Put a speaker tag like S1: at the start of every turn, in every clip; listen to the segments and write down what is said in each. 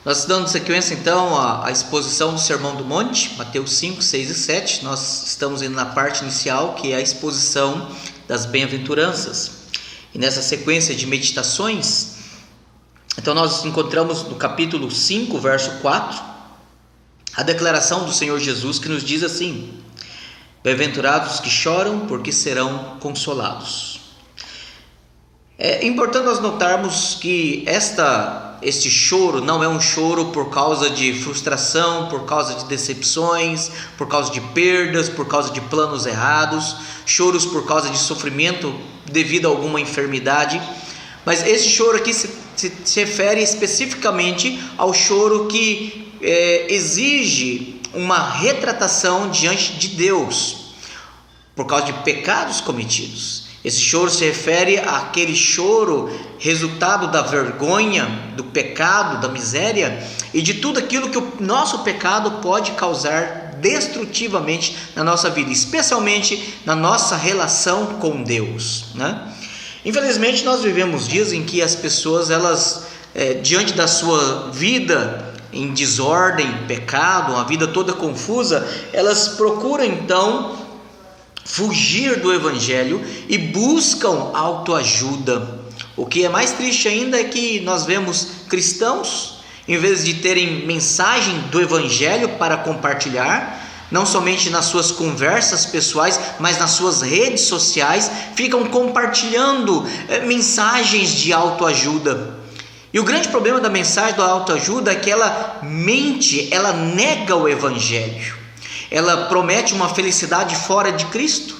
S1: Nós dando sequência então à exposição do Sermão do Monte, Mateus 5, 6 e 7. Nós estamos indo na parte inicial, que é a exposição das bem-aventuranças. E nessa sequência de meditações, então nós encontramos no capítulo 5, verso 4, a declaração do Senhor Jesus que nos diz assim: bem-aventurados os que choram, porque serão consolados. É importante nós notarmos que este choro não é um choro por causa de frustração, por causa de decepções, por causa de perdas, por causa de planos errados, choros por causa de sofrimento devido a alguma enfermidade, mas esse choro aqui se refere especificamente ao choro que exige uma retratação diante de Deus por causa de pecados cometidos. Esse choro se refere àquele choro resultado da vergonha, do pecado, da miséria e de tudo aquilo que o nosso pecado pode causar destrutivamente na nossa vida, especialmente na nossa relação com Deus, né? Infelizmente nós vivemos dias em que as pessoas, diante da sua vida em desordem, pecado, uma vida toda confusa, elas procuram então fugir do Evangelho e buscam autoajuda. O que é mais triste ainda é que nós vemos cristãos, em vez de terem mensagem do Evangelho para compartilhar, não somente nas suas conversas pessoais, mas nas suas redes sociais, ficam compartilhando mensagens de autoajuda. E o grande problema da mensagem da autoajuda é que ela mente, ela nega o Evangelho. Ela promete uma felicidade fora de Cristo.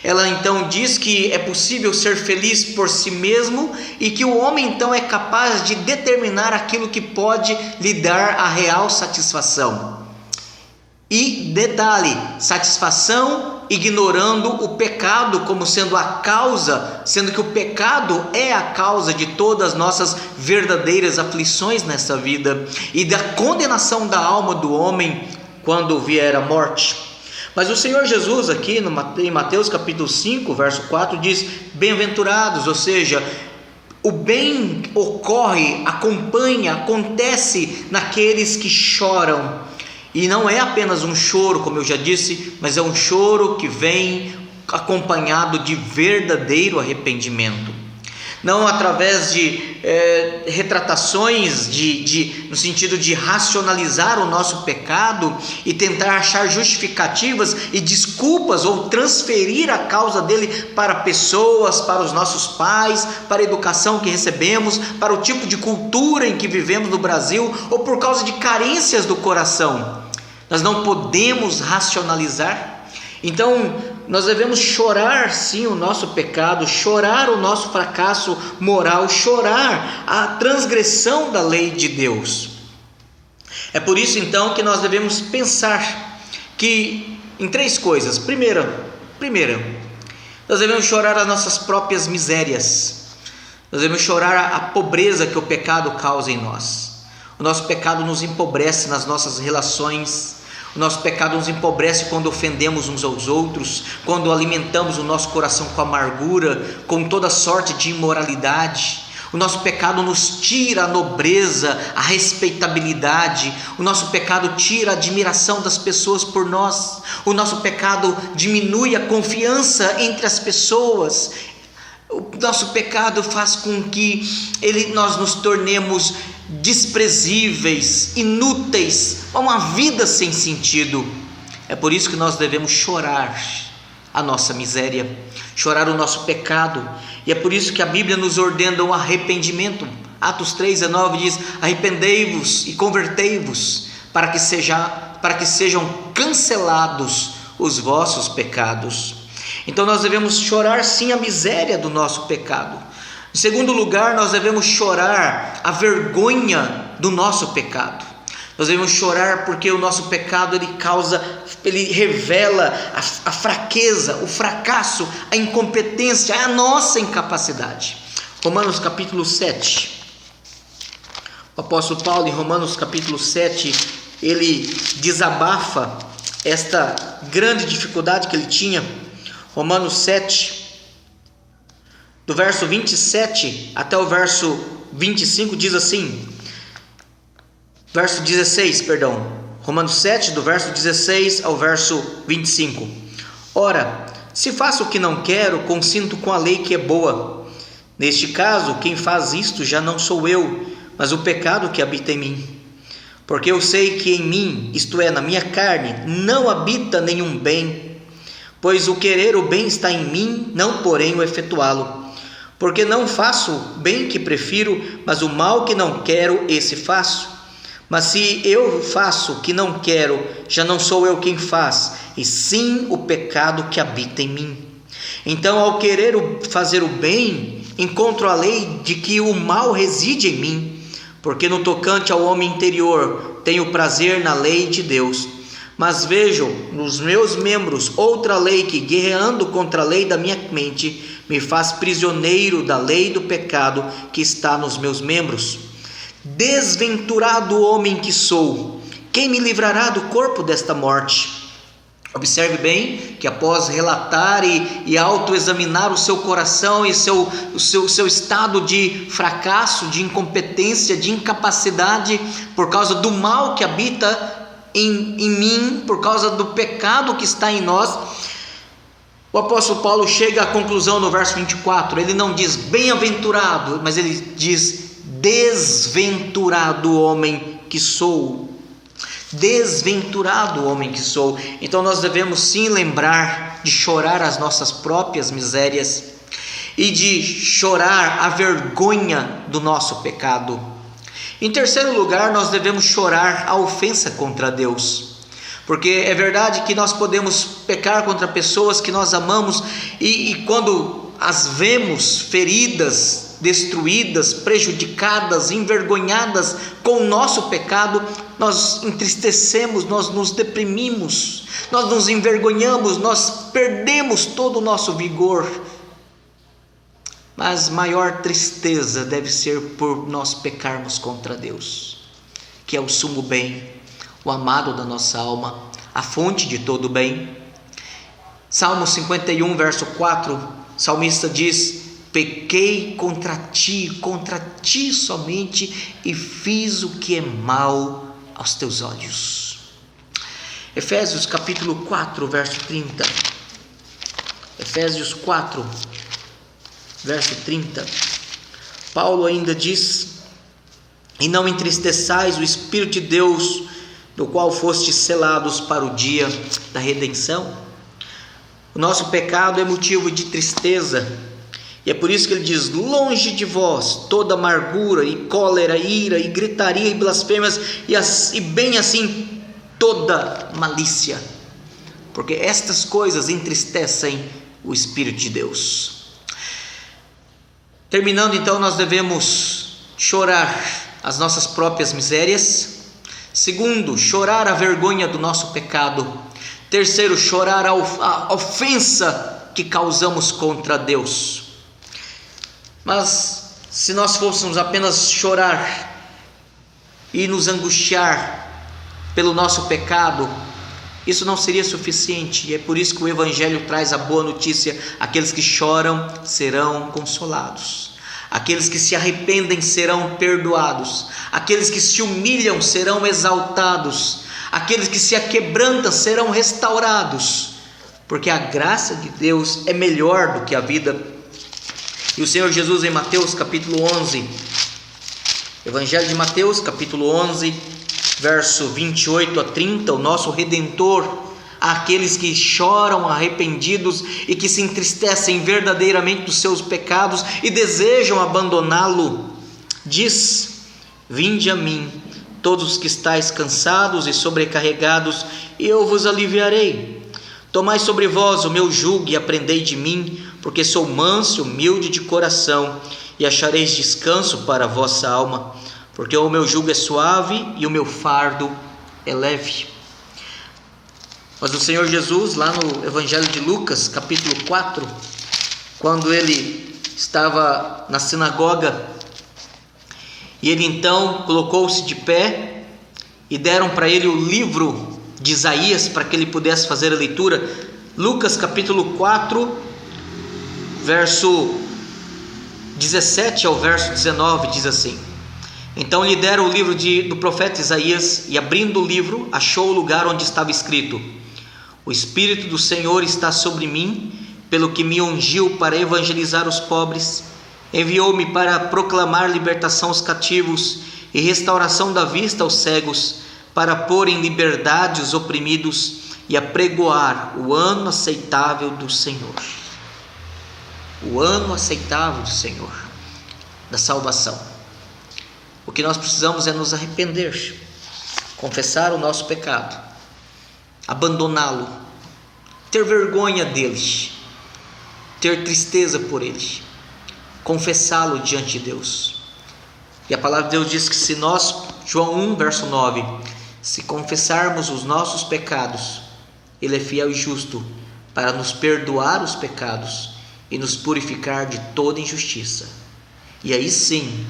S1: Ela então diz que é possível ser feliz por si mesmo e que o homem então é capaz de determinar aquilo que pode lhe dar a real satisfação. E detalhe, satisfação ignorando o pecado como sendo a causa, sendo que o pecado é a causa de todas as nossas verdadeiras aflições nessa vida e da condenação da alma do homem quando vier a morte. Mas o Senhor Jesus aqui em Mateus capítulo 5, verso 4 diz: bem-aventurados, ou seja, o bem ocorre, acontece naqueles que choram. E não é apenas um choro, como eu já disse, mas é um choro que vem acompanhado de verdadeiro arrependimento. Não através de retratações, no sentido de racionalizar o nosso pecado e tentar achar justificativas e desculpas ou transferir a causa dele para pessoas, para os nossos pais, para a educação que recebemos, para o tipo de cultura em que vivemos no Brasil ou por causa de carências do coração. Nós não podemos racionalizar. Então, nós devemos chorar sim o nosso pecado, chorar o nosso fracasso moral, chorar a transgressão da lei de Deus. É por isso então que nós devemos pensar em três coisas. Primeira, nós devemos chorar as nossas próprias misérias. Nós devemos chorar a pobreza que o pecado causa em nós. O nosso pecado nos empobrece nas nossas relações. O nosso pecado nos empobrece quando ofendemos uns aos outros, quando alimentamos o nosso coração com amargura, com toda sorte de imoralidade. O nosso pecado nos tira a nobreza, a respeitabilidade. O nosso pecado tira a admiração das pessoas por nós. O nosso pecado diminui a confiança entre as pessoas. O nosso pecado faz com que nós nos tornemos desprezíveis, inúteis, a uma vida sem sentido. É por isso que nós devemos chorar a nossa miséria, chorar o nosso pecado, e é por isso que a Bíblia nos ordena o arrependimento. Atos 3,19 diz: arrependei-vos e convertei-vos, para que sejam cancelados os vossos pecados. Então nós devemos chorar sim a miséria do nosso pecado. Em segundo lugar, nós devemos chorar a vergonha do nosso pecado. Nós devemos chorar porque o nosso pecado ele revela a fraqueza, o fracasso, a incompetência, a nossa incapacidade. Romanos capítulo 7. O apóstolo Paulo em Romanos capítulo 7, ele desabafa esta grande dificuldade que ele tinha. Romanos 7, do verso 27 até o verso 25 diz assim: verso 16, perdão. Romanos 7, do verso 16 ao verso 25. Ora, se faço o que não quero, consinto com a lei que é boa. Neste caso, quem faz isto já não sou eu, mas o pecado que habita em mim. Porque eu sei que em mim, isto é, na minha carne, não habita nenhum bem. Pois o querer o bem está em mim, não porém o efetuá-lo. Porque não faço o bem que prefiro, mas o mal que não quero, esse faço. Mas se eu faço o que não quero, já não sou eu quem faz, e sim o pecado que habita em mim. Então, ao querer fazer o bem, encontro a lei de que o mal reside em mim, porque no tocante ao homem interior, tenho prazer na lei de Deus. Mas vejo nos meus membros outra lei que, guerreando contra a lei da minha mente, me faz prisioneiro da lei do pecado que está nos meus membros. Desventurado homem que sou, quem me livrará do corpo desta morte? Observe bem que após relatar e autoexaminar o seu coração e o seu estado de fracasso, de incompetência, de incapacidade, por causa do mal que habita em mim, por causa do pecado que está em nós, o apóstolo Paulo chega à conclusão no verso 24. Ele não diz bem-aventurado, mas ele diz desventurado homem que sou. Desventurado homem que sou. Então nós devemos sim lembrar de chorar as nossas próprias misérias e de chorar a vergonha do nosso pecado. Em terceiro lugar, nós devemos chorar a ofensa contra Deus, porque é verdade que nós podemos pecar contra pessoas que nós amamos e quando as vemos feridas, destruídas, prejudicadas, envergonhadas com o nosso pecado, nós entristecemos, nós nos deprimimos, nós nos envergonhamos, nós perdemos todo o nosso vigor. Mas maior tristeza deve ser por nós pecarmos contra Deus, que é o sumo bem, o amado da nossa alma, a fonte de todo bem. Salmo 51, verso 4, o salmista diz: pequei contra ti somente, e fiz o que é mal aos teus olhos. Efésios capítulo 4, verso 30. Efésios 4, verso 30. Paulo ainda diz: e não entristeçais o Espírito de Deus, do qual fostes selados para o dia da redenção. O nosso pecado é motivo de tristeza, e é por isso que ele diz: longe de vós toda amargura e cólera, ira e gritaria e blasfêmias, e bem assim toda malícia, porque estas coisas entristecem o Espírito de Deus. Terminando então, nós devemos chorar as nossas próprias misérias. Segundo, chorar a vergonha do nosso pecado. Terceiro, chorar a ofensa que causamos contra Deus. Mas se nós fôssemos apenas chorar e nos angustiar pelo nosso pecado, isso não seria suficiente. E é por isso que o Evangelho traz a boa notícia: aqueles que choram serão consolados, aqueles que se arrependem serão perdoados, aqueles que se humilham serão exaltados, aqueles que se aquebrantam serão restaurados, porque a graça de Deus é melhor do que a vida. E o Senhor Jesus, em Mateus capítulo 11, Evangelho de Mateus capítulo 11, verso 28 a 30, o nosso Redentor, àqueles que choram arrependidos e que se entristecem verdadeiramente dos seus pecados e desejam abandoná-lo, diz: vinde a mim, todos os que estáis cansados e sobrecarregados, e eu vos aliviarei. Tomai sobre vós o meu jugo e aprendei de mim, porque sou manso e humilde de coração, e achareis descanso para a vossa alma, porque o meu jugo é suave e o meu fardo é leve. Mas o Senhor Jesus, lá no Evangelho de Lucas, capítulo 4, quando ele estava na sinagoga, e ele então colocou-se de pé, e deram para ele o livro de Isaías, para que ele pudesse fazer a leitura. Lucas capítulo 4, verso 17 ao verso 19, diz assim: Então lhe deram o livro do profeta Isaías, e abrindo o livro, achou o lugar onde estava escrito: O Espírito do Senhor está sobre mim, pelo que me ungiu para evangelizar os pobres, enviou-me para proclamar libertação aos cativos e restauração da vista aos cegos, para pôr em liberdade os oprimidos e apregoar o ano aceitável do Senhor. O ano aceitável do Senhor, da salvação. O que nós precisamos é nos arrepender, confessar o nosso pecado, abandoná-lo, ter vergonha dele, ter tristeza por ele, confessá-lo diante de Deus. E a palavra de Deus diz que se nós, João 1, verso 9, se confessarmos os nossos pecados, Ele é fiel e justo para nos perdoar os pecados e nos purificar de toda injustiça. E aí sim,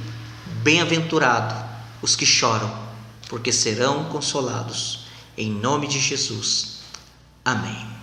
S1: bem-aventurado os que choram, porque serão consolados. Em nome de Jesus. Amém.